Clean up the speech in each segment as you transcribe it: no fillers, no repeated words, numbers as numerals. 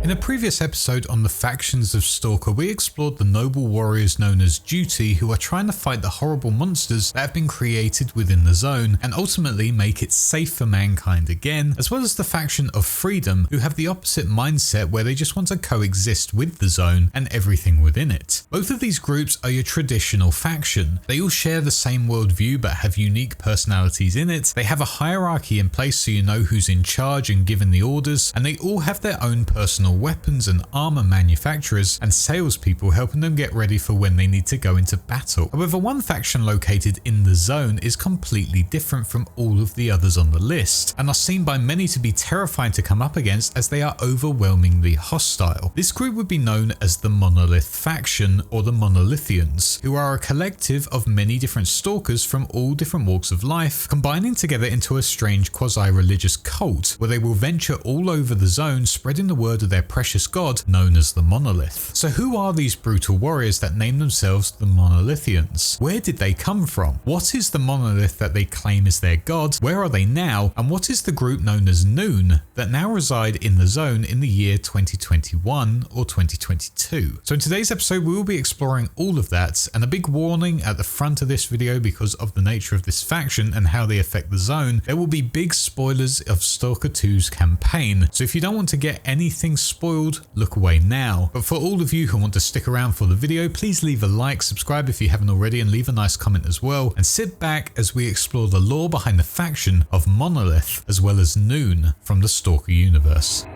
In a previous episode on the factions of Stalker, we explored the noble warriors known as Duty, who are trying to fight the horrible monsters that have been created within the zone and ultimately make it safe for mankind again, as well as the faction of Freedom, who have the opposite mindset where they just want to coexist with the zone and everything within it. Both of these groups are your traditional faction. They all share the same worldview but have unique personalities in it. They have a hierarchy in place so you know who's in charge and given the orders, and they all have their own personal weapons and armor manufacturers and salespeople helping them get ready for when they need to go into battle. However, one faction located in the zone is completely different from all of the others on the list and are seen by many to be terrifying to come up against as they are overwhelmingly hostile. This group would be known as the Monolith faction, or the Monolithians, who are a collective of many different stalkers from all different walks of life, combining together into a strange quasi-religious cult where they will venture all over the zone spreading the word of their precious god known as the Monolith. So who are these brutal warriors that name themselves the Monolithians? Where did they come from? What is the monolith that they claim is their god? Where are they now? And what is the group known as Noon that now reside in the zone in the year 2021 or 2022? So in today's episode we will be exploring all of that, and a big warning at the front of this video because of the nature of this faction and how they affect the zone. There will be big spoilers of Stalker 2's campaign, so if you don't want to get anything spoiled, look away now. But for all of you who want to stick around for the video, please leave a like, subscribe if you haven't already, and leave a nice comment as well, and sit back as we explore the lore behind the faction of Monolith as well as Noon from the Stalker universe.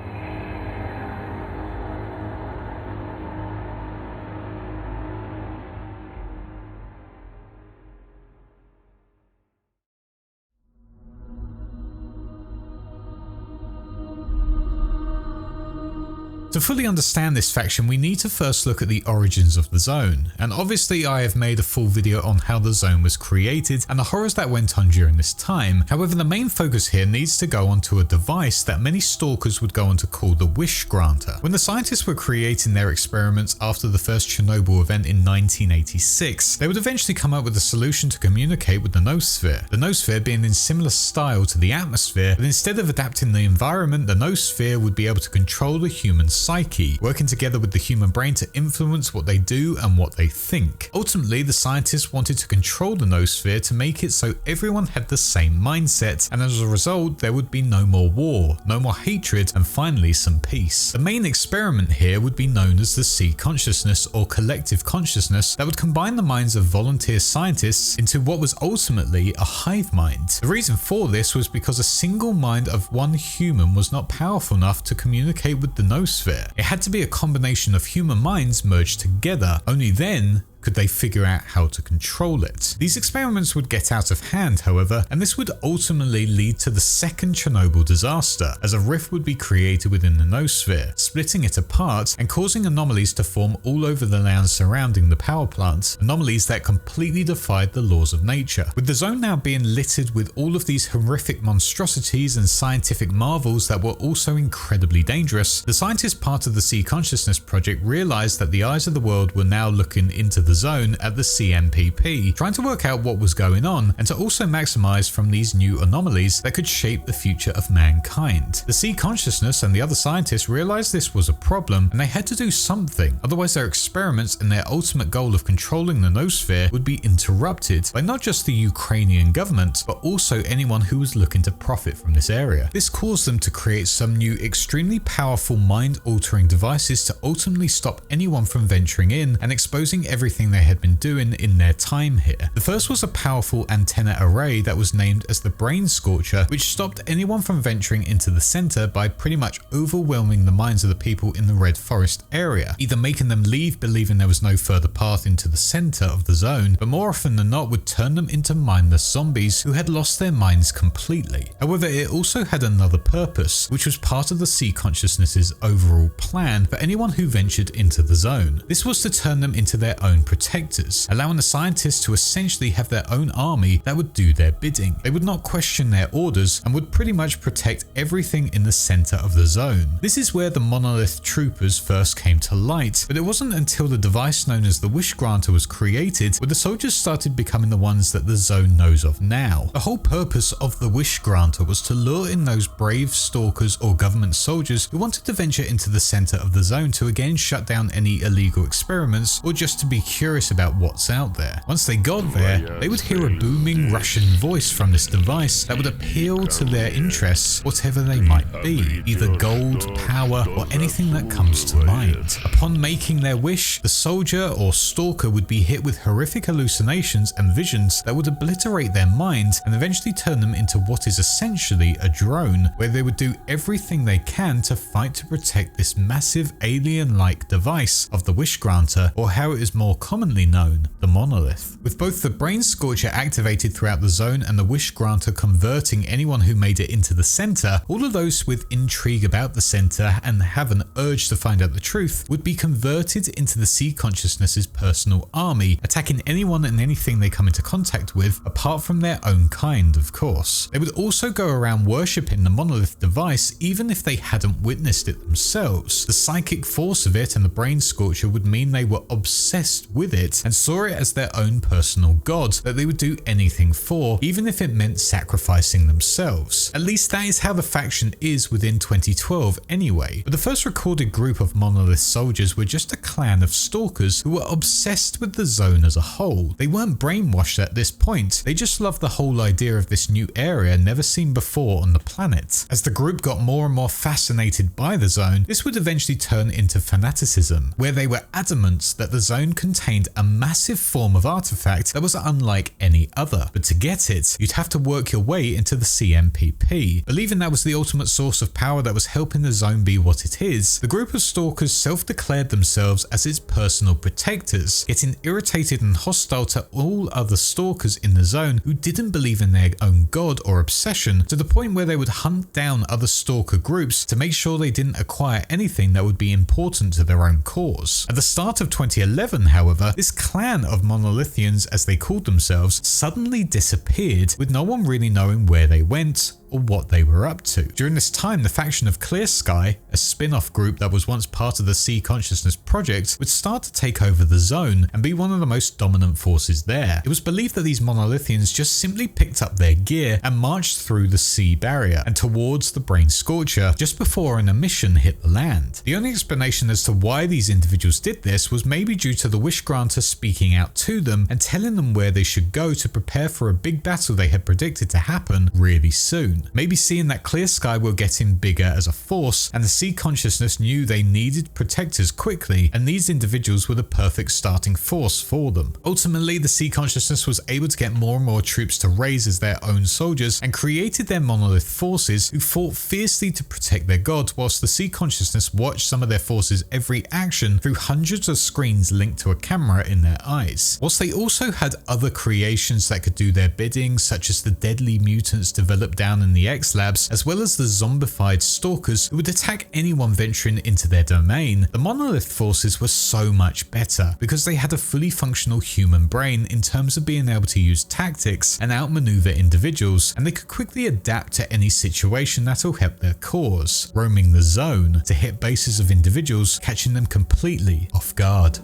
To fully understand this faction, we need to first look at the origins of the zone, and obviously I have made a full video on how the zone was created and the horrors that went on during this time. However, the main focus here needs to go onto a device that many stalkers would go on to call the Wish Granter. When the scientists were creating their experiments after the first Chernobyl event in 1986, they would eventually come up with a solution to communicate with the noosphere. The noosphere being in similar style to the atmosphere, but instead of adapting the environment, the noosphere would be able to control the human psyche, working together with the human brain to influence what they do and what they think. Ultimately, the scientists wanted to control the noosphere to make it so everyone had the same mindset, and as a result there would be no more war, no more hatred, and finally some peace. The main experiment here would be known as the sea consciousness, or collective consciousness, that would combine the minds of volunteer scientists into what was ultimately a hive mind. The reason for this was because a single mind of one human was not powerful enough to communicate with the noosphere. It had to be a combination of human minds merged together. Only then could they figure out how to control it. These experiments would get out of hand, however, and this would ultimately lead to the second Chernobyl disaster, as a rift would be created within the noosphere, splitting it apart and causing anomalies to form all over the land surrounding the power plant, anomalies that completely defied the laws of nature. With the zone now being littered with all of these horrific monstrosities and scientific marvels that were also incredibly dangerous, the scientists part of the Sea Consciousness project realized that the eyes of the world were now looking into the zone at the CNPP, trying to work out what was going on and to also maximize from these new anomalies that could shape the future of mankind. The Sea Consciousness and the other scientists realized this was a problem and they had to do something, otherwise their experiments and their ultimate goal of controlling the noosphere would be interrupted by not just the Ukrainian government but also anyone who was looking to profit from this area. This caused them to create some new extremely powerful mind-altering devices to ultimately stop anyone from venturing in and exposing everything they had been doing in their time here. The first was a powerful antenna array that was named as the Brain Scorcher, which stopped anyone from venturing into the center by pretty much overwhelming the minds of the people in the Red Forest area, either making them leave believing there was no further path into the center of the zone, but more often than not would turn them into mindless zombies who had lost their minds completely. However, it also had another purpose, which was part of the Sea Consciousness's overall plan for anyone who ventured into the zone. This was to turn them into their own protectors, allowing the scientists to essentially have their own army that would do their bidding. They would not question their orders and would pretty much protect everything in the center of the zone. This is where the Monolith troopers first came to light, but it wasn't until the device known as the Wish Granter was created where the soldiers started becoming the ones that the zone knows of now. The whole purpose of the Wish Granter was to lure in those brave stalkers or government soldiers who wanted to venture into the center of the zone to again shut down any illegal experiments or just to be curious about what's out there. Once they got there, they would hear a booming Russian voice from this device that would appeal to their interests, whatever they might be, either gold, power, or anything that comes to mind. Upon making their wish, the soldier or stalker would be hit with horrific hallucinations and visions that would obliterate their mind and eventually turn them into what is essentially a drone, where they would do everything they can to fight to protect this massive alien-like device of the Wish Granter, or how it is more commonly known, the Monolith. With both the Brain Scorcher activated throughout the zone and the Wish Granter converting anyone who made it into the center, all of those with intrigue about the center and have an urge to find out the truth would be converted into the Sea Consciousness's personal army, attacking anyone and anything they come into contact with, apart from their own kind, of course. They would also go around worshipping the Monolith device even if they hadn't witnessed it themselves. The psychic force of it and the Brain Scorcher would mean they were obsessed with it and saw it as their own personal god that they would do anything for, even if it meant sacrificing themselves. At least that is how the faction is within 2012 anyway. But the first recorded group of Monolith soldiers were just a clan of stalkers who were obsessed with the zone as a whole. They weren't brainwashed at this point, they just loved the whole idea of this new area never seen before on the planet. As the group got more and more fascinated by the zone, this would eventually turn into fanaticism, where they were adamant that the zone contained a massive form of artifact that was unlike any other. But to get it, you'd have to work your way into the CMPP. Believing that was the ultimate source of power that was helping the zone be what it is, the group of stalkers self-declared themselves as its personal protectors, getting irritated and hostile to all other stalkers in the zone who didn't believe in their own god or obsession, to the point where they would hunt down other stalker groups to make sure they didn't acquire anything that would be important to their own cause. At the start of 2011, however, this clan of Monolithians, as they called themselves, suddenly disappeared, with no one really knowing where they went or what they were up to. During this time, the faction of Clear Sky, a spin-off group that was once part of the Sea Consciousness project, would start to take over the zone and be one of the most dominant forces there. It was believed that these Monolithians just simply picked up their gear and marched through the sea barrier and towards the Brain Scorcher just before an emission hit the land. The only explanation as to why these individuals did this was maybe due to the Wish Granter speaking out to them and telling them where they should go to prepare for a big battle they had predicted to happen really soon. Maybe seeing that Clear Sky were getting bigger as a force, and the Sea Consciousness knew they needed protectors quickly, and these individuals were the perfect starting force for them. Ultimately, the Sea Consciousness was able to get more and more troops to raise as their own soldiers, and created their Monolith forces who fought fiercely to protect their god, whilst the Sea Consciousness watched some of their forces' every action through hundreds of screens linked to a camera in their eyes. Whilst they also had other creations that could do their bidding, such as the deadly mutants developed down in the X-Labs, as well as the zombified stalkers who would attack anyone venturing into their domain, the Monolith forces were so much better because they had a fully functional human brain in terms of being able to use tactics and outmaneuver individuals, and they could quickly adapt to any situation that'll help their cause, roaming the zone to hit bases of individuals, catching them completely off guard.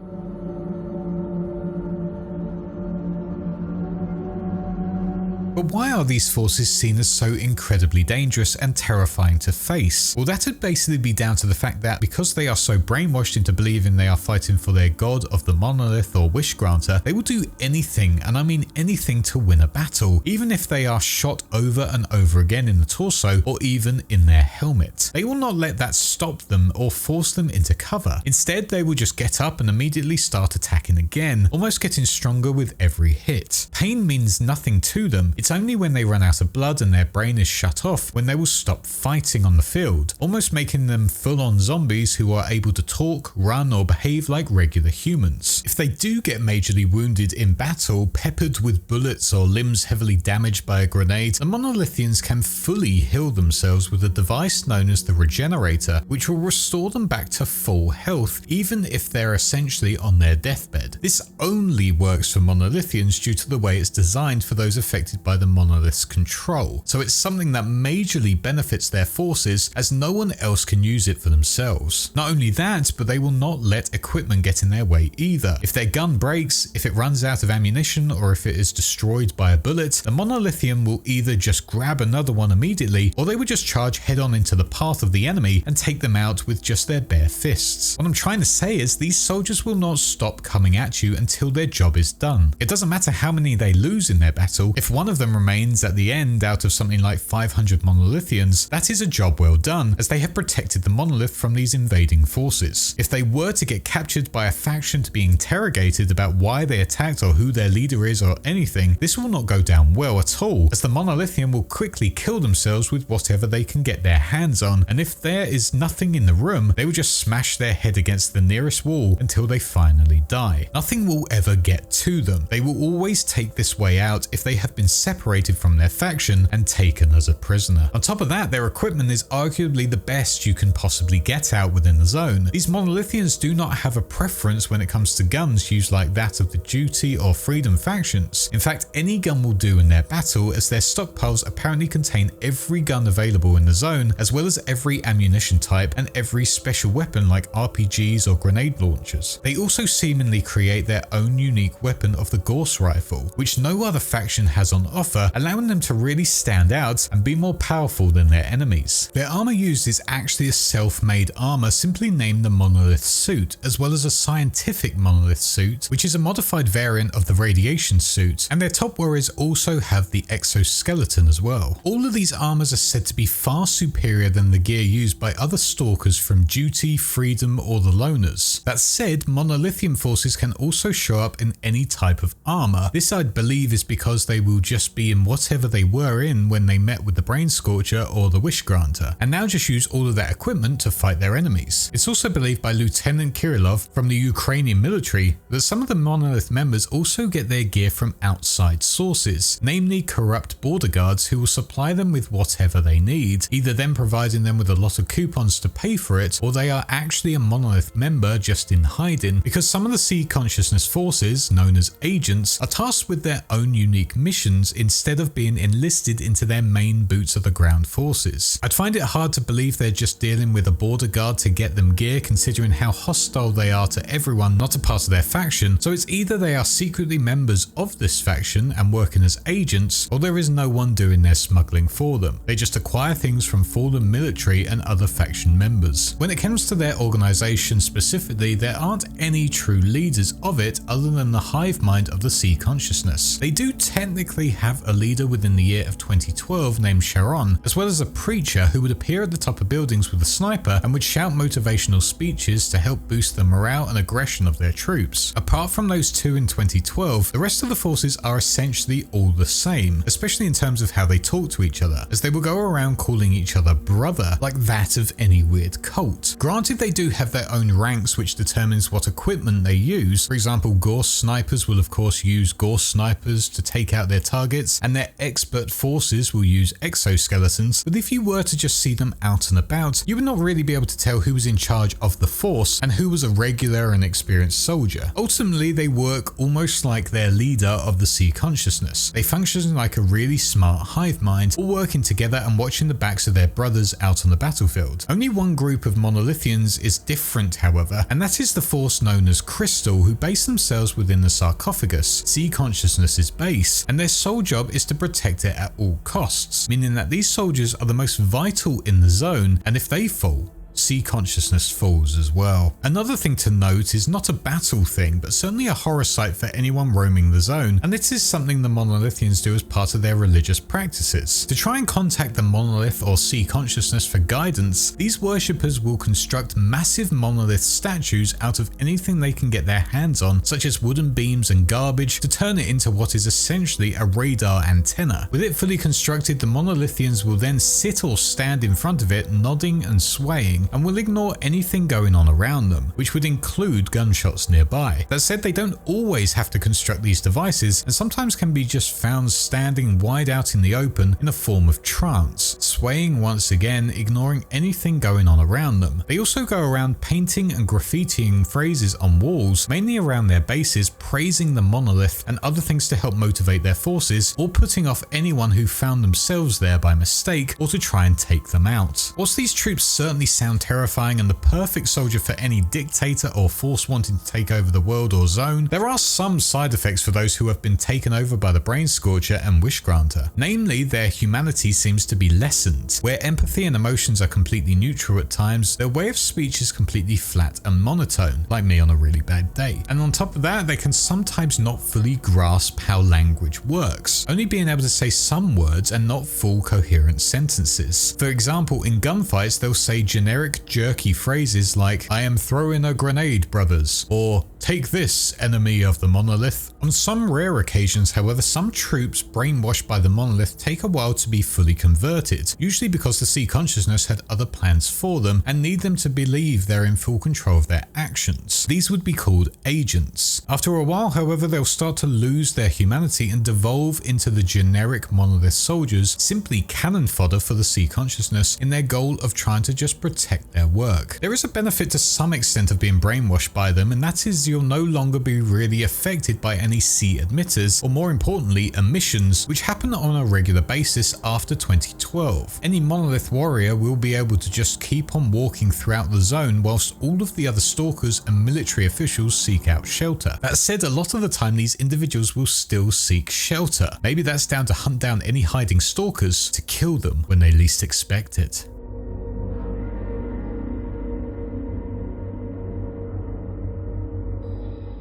But why are these forces seen as so incredibly dangerous and terrifying to face? Well, that would basically be down to the fact that because they are so brainwashed into believing they are fighting for their god of the Monolith or Wish Granter, they will do anything, and I mean anything, to win a battle, even if they are shot over and over again in the torso or even in their helmet. They will not let that stop them or force them into cover. Instead, they will just get up and immediately start attacking again, almost getting stronger with every hit. Pain means nothing to them. It's It's only when they run out of blood and their brain is shut off when they will stop fighting on the field, almost making them full-on zombies who are able to talk, run or behave like regular humans. If they do get majorly wounded in battle, peppered with bullets or limbs heavily damaged by a grenade, the Monolithians can fully heal themselves with a device known as the Regenerator, which will restore them back to full health even if they're essentially on their deathbed. This only works for Monolithians due to the way it's designed for those affected by the Monolith's control, so it's something that majorly benefits their forces as no one else can use it for themselves. Not only that, but they will not let equipment get in their way either. If their gun breaks, if it runs out of ammunition, or if it is destroyed by a bullet, the Monolithian will either just grab another one immediately, or they will just charge head on into the path of the enemy and take them out with just their bare fists. What I'm trying to say is these soldiers will not stop coming at you until their job is done. It doesn't matter how many they lose in their battle, if one of them remains at the end out of something like 500 Monolithians, that is a job well done, as they have protected the Monolith from these invading forces. If they were to get captured by a faction to be interrogated about why they attacked or who their leader is or anything, this will not go down well at all, as the Monolithian will quickly kill themselves with whatever they can get their hands on, and if there is nothing in the room, they will just smash their head against the nearest wall until they finally die. Nothing will ever get to them. They will always take this way out if they have been separated from their faction and taken as a prisoner. On top of that, their equipment is arguably the best you can possibly get out within the zone. These Monolithians do not have a preference when it comes to guns used like that of the Duty or Freedom factions. In fact, any gun will do in their battle, as their stockpiles apparently contain every gun available in the zone, as well as every ammunition type and every special weapon like RPGs or grenade launchers. They also seemingly create their own unique weapon of the Gorse rifle, which no other faction has on offer, allowing them to really stand out and be more powerful than their enemies. Their armor used is actually a self-made armor simply named the Monolith suit, as well as a scientific Monolith suit, which is a modified variant of the radiation suit, and their top warriors also have the exoskeleton as well. All of these armors are said to be far superior than the gear used by other Stalkers from Duty, Freedom or the Loners. That said, Monolithian forces can also show up in any type of armor. This I believe is because they will just be in whatever they were in when they met with the Brain Scorcher or the Wish Granter, and now just use all of that equipment to fight their enemies. It's also believed by Lieutenant Kirillov from the Ukrainian military that some of the Monolith members also get their gear from outside sources, namely corrupt border guards who will supply them with whatever they need, either them providing them with a lot of coupons to pay for it, or they are actually a Monolith member just in hiding, because some of the Sea Consciousness forces, known as agents, are tasked with their own unique missions instead of being enlisted into their main boots of the ground forces. I'd find it hard to believe they're just dealing with a border guard to get them gear, considering how hostile they are to everyone not a part of their faction, so it's either they are secretly members of this faction and working as agents, or there is no one doing their smuggling for them. They just acquire things from fallen military and other faction members. When it comes to their organization specifically, there aren't any true leaders of it other than the hive mind of the Sea Consciousness. They do technically have a leader within the year of 2012 named Sharon, as well as a preacher who would appear at the top of buildings with a sniper and would shout motivational speeches to help boost the morale and aggression of their troops. Apart from those two in 2012, the rest of the forces are essentially all the same, especially in terms of how they talk to each other, as they will go around calling each other brother, like that of any weird cult. Granted, they do have their own ranks which determines what equipment they use. For example, Gorse snipers will of course use Gorse snipers to take out their targets, and their expert forces will use exoskeletons, but if you were to just see them out and about, you would not really be able to tell who was in charge of the force and who was a regular and experienced soldier. Ultimately, they work almost like their leader of the Sea Consciousness. They function like a really smart hive mind, all working together and watching the backs of their brothers out on the battlefield. Only one group of Monolithians is different, however, and that is the force known as Crystal, who base themselves within the sarcophagus, Sea Consciousness's base, and their sole job is to protect it at all costs, meaning that these soldiers are the most vital in the zone, and if they fall, sea consciousness falls as well. Another thing to note is not a battle thing, but certainly a horror site for anyone roaming the zone, and this is something the Monolithians do as part of their religious practices. To try and contact the monolith or sea consciousness for guidance, these worshippers will construct massive monolith statues out of anything they can get their hands on, such as wooden beams and garbage, to turn it into what is essentially a radar antenna. With it fully constructed, the Monolithians will then sit or stand in front of it, nodding and swaying, and will ignore anything going on around them, which would include gunshots nearby. That said, they don't always have to construct these devices, and sometimes can be just found standing wide out in the open in a form of trance, swaying once again, ignoring anything going on around them. They also go around painting and graffitiing phrases on walls, mainly around their bases, praising the monolith and other things to help motivate their forces, or putting off anyone who found themselves there by mistake, or to try and take them out. Whilst these troops certainly sound terrifying and the perfect soldier for any dictator or force wanting to take over the world or zone, there are some side effects for those who have been taken over by the Brain Scorcher and Wish Granter. Namely, their humanity seems to be lessened. Where empathy and emotions are completely neutral at times, their way of speech is completely flat and monotone, like me on a really bad day. And on top of that, they can sometimes not fully grasp how language works, only being able to say some words and not full coherent sentences. For example, in gunfights, they'll say generic jerky phrases like, "I am throwing a grenade, brothers," or "Take this, enemy of the monolith." On some rare occasions, however, some troops brainwashed by the monolith take a while to be fully converted, usually because the sea consciousness had other plans for them and need them to believe they're in full control of their actions. These would be called agents. After a while, however, they'll start to lose their humanity and devolve into the generic monolith soldiers, simply cannon fodder for the sea consciousness in their goal of trying to just protect their work. There is a benefit to some extent of being brainwashed by them, and that is you'll no longer be really affected by any sea emitters, or more importantly, emissions, which happen on a regular basis after 2012. Any monolith warrior will be able to just keep on walking throughout the zone whilst all of the other stalkers and military officials seek out shelter. That said, a lot of the time these individuals will still seek shelter. Maybe that's down to hunt down any hiding stalkers to kill them when they least expect it.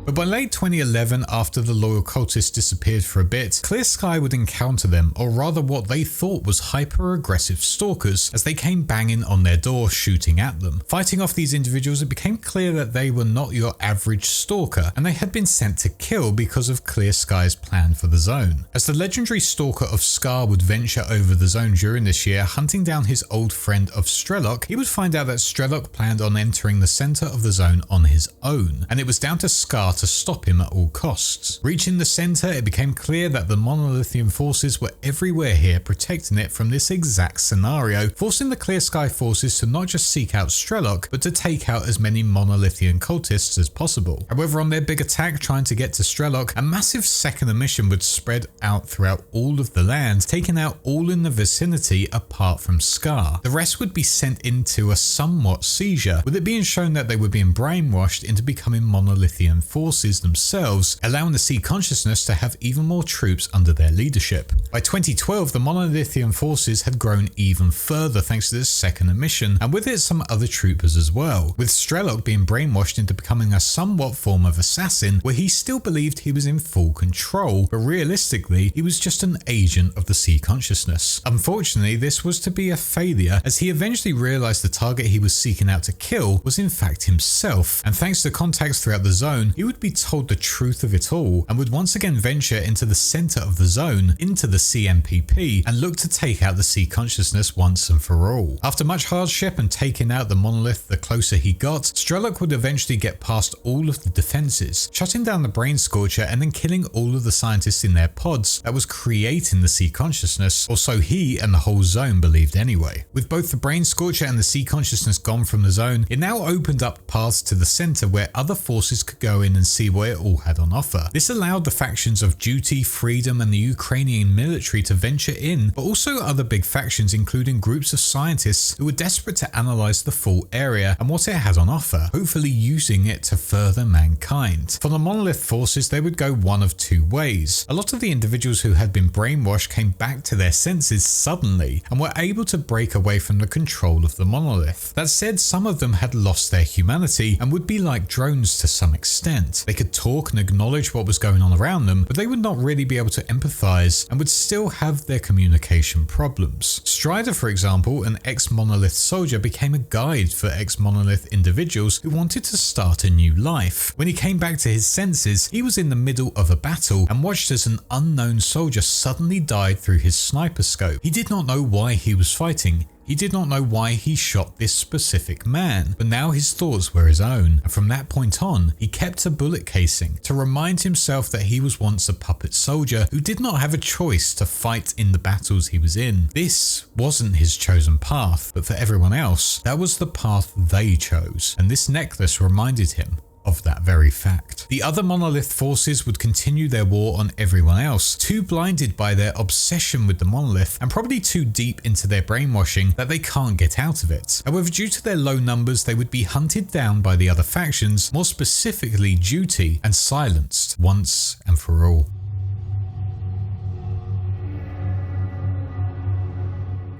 But by late 2011, after the loyal cultists disappeared for a bit, Clear Sky would encounter them, or rather what they thought was hyper-aggressive stalkers, as they came banging on their door, shooting at them. Fighting off these individuals, it became clear that they were not your average stalker, and they had been sent to kill because of Clear Sky's plan for the zone. As the legendary stalker of Scar would venture over the zone during this year, hunting down his old friend of Strelok, he would find out that Strelok planned on entering the center of the zone on his own, and it was down to Scar to stop him at all costs. Reaching the center, it became clear that the Monolithian forces were everywhere here, protecting it from this exact scenario, forcing the Clear Sky forces to not just seek out Strelok, but to take out as many Monolithian cultists as possible. However, on their big attack trying to get to Strelok, a massive second emission would spread out throughout all of the land, taking out all in the vicinity apart from Scar. The rest would be sent into a somewhat seizure, with it being shown that they were being brainwashed into becoming Monolithian forces themselves, allowing the sea consciousness to have even more troops under their leadership. By 2012, the Monolithian forces had grown even further thanks to this second emission, and with it some other troopers as well, with Strelok being brainwashed into becoming a somewhat form of assassin, where he still believed he was in full control, but realistically he was just an agent of the sea consciousness. Unfortunately, this was to be a failure, as he eventually realized the target he was seeking out to kill was in fact himself, and thanks to contacts throughout the zone, he would be told the truth of it all and would once again venture into the center of the zone, into the CMPP, and look to take out the sea consciousness once and for all. After much hardship and taking out the monolith the closer he got, Strelok would eventually get past all of the defenses, shutting down the Brain Scorcher and then killing all of the scientists in their pods that was creating the sea consciousness, or so he and the whole zone believed anyway. With both the Brain Scorcher and the sea consciousness gone from the zone, it now opened up paths to the center where other forces could go in and see what it all had on offer. This allowed the factions of Duty, Freedom and the Ukrainian military to venture in, but also other big factions including groups of scientists who were desperate to analyze the full area and what it had on offer, hopefully using it to further mankind. For the Monolith forces, they would go one of two ways. A lot of the individuals who had been brainwashed came back to their senses suddenly and were able to break away from the control of the Monolith. That said, some of them had lost their humanity and would be like drones to some extent. They could talk and acknowledge what was going on around them, but they would not really be able to empathize and would still have their communication problems. Strider, for example, an ex-Monolith soldier, became a guide for ex-Monolith individuals who wanted to start a new life. When he came back to his senses, he was in the middle of a battle and watched as an unknown soldier suddenly died through his sniper scope. He did not know why he was fighting. He did not know why he shot this specific man, but now his thoughts were his own, and from that point on, he kept a bullet casing to remind himself that he was once a puppet soldier who did not have a choice to fight in the battles he was in. This wasn't his chosen path, but for everyone else, that was the path they chose, and this necklace reminded him of that very fact. The other Monolith forces would continue their war on everyone else, too blinded by their obsession with the Monolith and probably too deep into their brainwashing that they can't get out of it. However, due to their low numbers, they would be hunted down by the other factions, more specifically Duty, and silenced once and for all.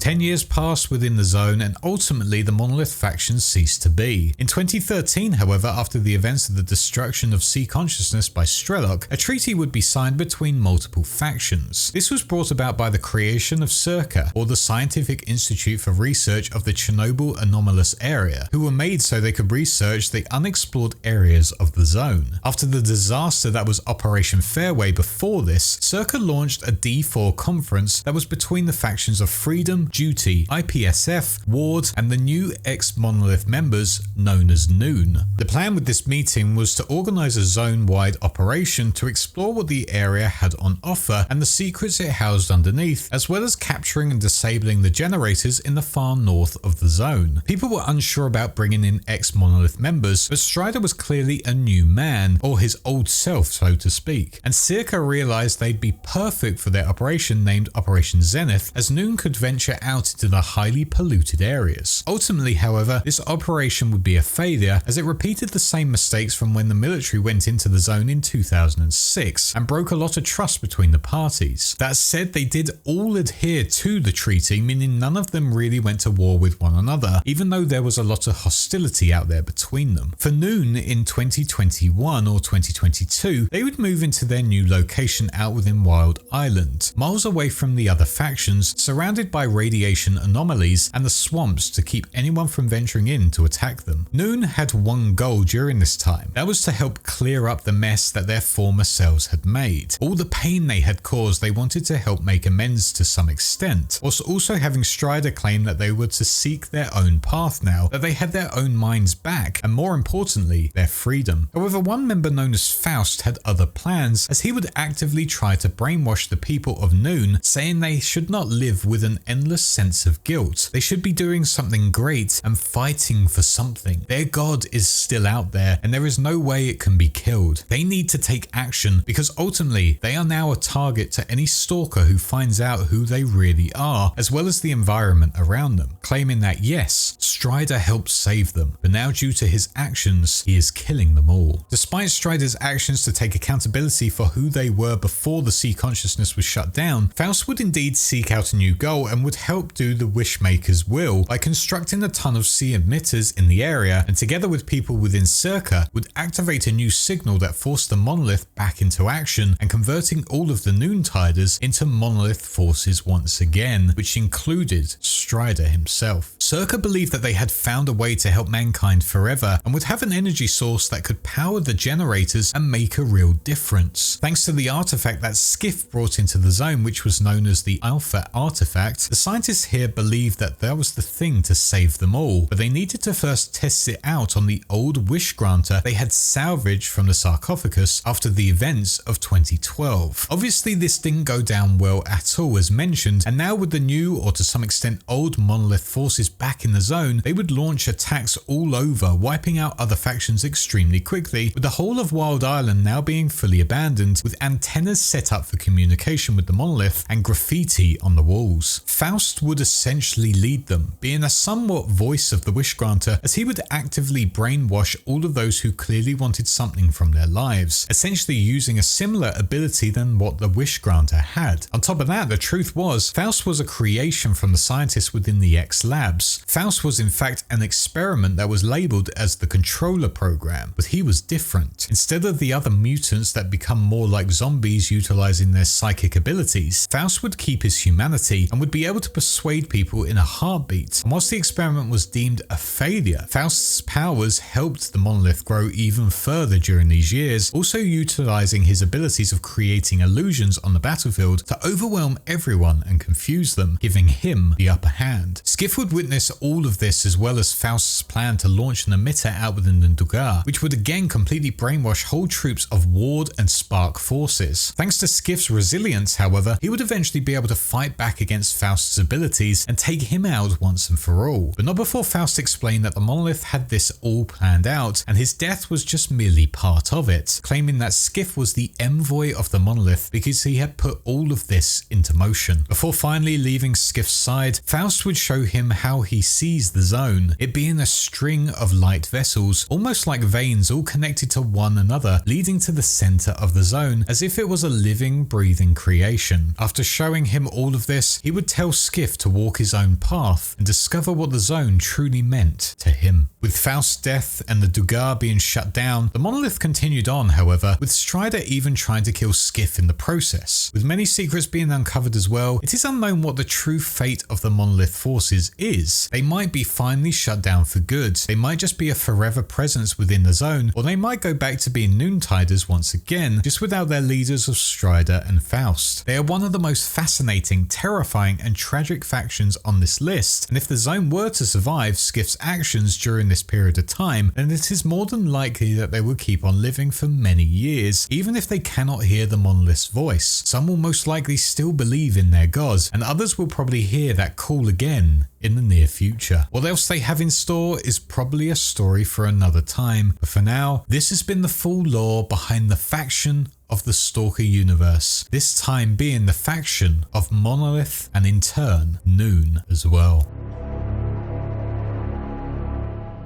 10 years passed within the zone and ultimately the Monolith faction ceased to be. In 2013, however, after the events of the destruction of sea consciousness by Strelok, a treaty would be signed between multiple factions. This was brought about by the creation of Stalker, or the Scientific Institute for Research of the Chernobyl Anomalous Area, who were made so they could research the unexplored areas of the zone. After the disaster that was Operation Fairway before this, Stalker launched a D4 conference that was between the factions of Freedom, Duty, IPSF, Ward, and the new ex-Monolith members known as Noon. The plan with this meeting was to organize a zone-wide operation to explore what the area had on offer and the secrets it housed underneath, as well as capturing and disabling the generators in the far north of the zone. People were unsure about bringing in ex-Monolith members, but Strider was clearly a new man, or his old self so to speak, and Stalker realized they'd be perfect for their operation named Operation Zenith, as Noon could venture out into the highly polluted areas. Ultimately, however, this operation would be a failure as it repeated the same mistakes from when the military went into the zone in 2006 and broke a lot of trust between the parties. That said, they did all adhere to the treaty, meaning none of them really went to war with one another, even though there was a lot of hostility out there between them. For Noon in 2021 or 2022, they would move into their new location out within Wild Island, miles away from the other factions, surrounded by radiation anomalies and the swamps to keep anyone from venturing in to attack them. Noon had one goal during this time. That was to help clear up the mess that their former selves had made. All the pain they had caused, they wanted to help make amends to some extent, whilst also having Strider claim that they were to seek their own path now, that they had their own minds back, and more importantly, their freedom. However, one member known as Faust had other plans, as he would actively try to brainwash the people of Noon, saying they should not live with an endless sense of guilt. They should be doing something great and fighting for something. Their god is still out there and there is no way it can be killed. They need to take action because ultimately they are now a target to any stalker who finds out who they really are, as well as the environment around them, claiming that yes, Strider helped save them, but now due to his actions, he is killing them all. Despite Strider's actions to take accountability for who they were before the sea consciousness was shut down, Faust would indeed seek out a new goal and would help do the Wishmaker's will by constructing a ton of sea emitters in the area, and together with people within Circa would activate a new signal that forced the Monolith back into action and converting all of the Noontiders into Monolith forces once again, which included Strider himself. Circa believed that they had found a way to help mankind forever and would have an energy source that could power the generators and make a real difference. Thanks to the artifact that Skiff brought into the zone, which was known as the Alpha Artifact, the scientists here believed that was the thing to save them all, but they needed to first test it out on the old wish granter they had salvaged from the sarcophagus after the events of 2012. Obviously this didn't go down well at all as mentioned, and now with the new, or to some extent old, Monolith forces back in the zone, they would launch attacks all over, wiping out other factions extremely quickly, with the whole of Wild Island now being fully abandoned, with antennas set up for communication with the Monolith and graffiti on the walls. Faust would essentially lead them, being a somewhat voice of the wish granter, as he would actively brainwash all of those who clearly wanted something from their lives, essentially using a similar ability than what the wish granter had. On top of that, the truth was, Faust was a creation from the scientists within the X labs. Faust was in fact an experiment that was labeled as the controller program, but he was different. Instead of the other mutants that become more like zombies utilizing their psychic abilities, Faust would keep his humanity and would be able to persuade people in a heartbeat. And whilst the experiment was deemed a failure, Faust's powers helped the Monolith grow even further during these years, also utilizing his abilities of creating illusions on the battlefield to overwhelm everyone and confuse them, giving him the upper hand. Skiff would witness all of this, as well as Faust's plan to launch an emitter out within the Dugar, which would again completely brainwash whole troops of Ward and Spark forces. Thanks to Skiff's resilience, however, he would eventually be able to fight back against Faust's abilities and take him out once and for all. But not before Faust explained that the Monolith had this all planned out, and his death was just merely part of it, claiming that Skiff was the envoy of the Monolith because he had put all of this into motion. Before finally leaving Skiff's side, Faust would show him how he sees the zone, it being a string of light vessels, almost like veins all connected to one another, leading to the center of the zone, as if it was a living, breathing creation. After showing him all of this, he would tell Skiff to walk his own path and discover what the zone truly meant to him. With Faust's death and the Dugar being shut down, the Monolith continued on, however, with Strider even trying to kill Skiff in the process. With many secrets being uncovered as well, it is unknown what the true fate of the Monolith forces is. They might be finally shut down for good, they might just be a forever presence within the zone, or they might go back to being Noontiders once again, just without their leaders of Strider and Faust. They are one of the most fascinating, terrifying and tragic factions on this list, and if the zone were to survive Skiff's actions during this period of time, then it is more than likely that they will keep on living for many years, even if they cannot hear the Monolith's voice. Some will most likely still believe in their god, and others will probably hear that call again in the near future. What else they have in store is probably a story for another time, but for now, this has been the full lore behind the faction of the Stalker universe, this time being the faction of Monolith and in turn Noon as well.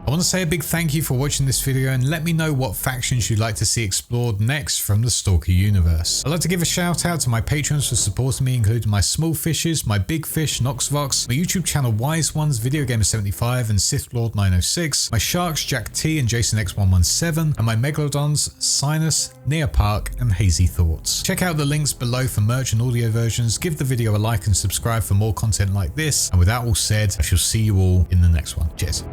I want to say a big thank you for watching this video and let me know what factions you'd like to see explored next from the Stalker universe. I'd like to give a shout out to my patrons for supporting me, including my small fishes, my big fish Noxvox, my YouTube channel Wise Ones, VideoGamer75 and SithLord906, my sharks Jack T and JasonX117, and my megalodons Sinus, Neopark and Hazy Thoughts. Check out the links below for merch and audio versions, give the video a like and subscribe for more content like this, and with that all said, I shall see you all in the next one. Cheers.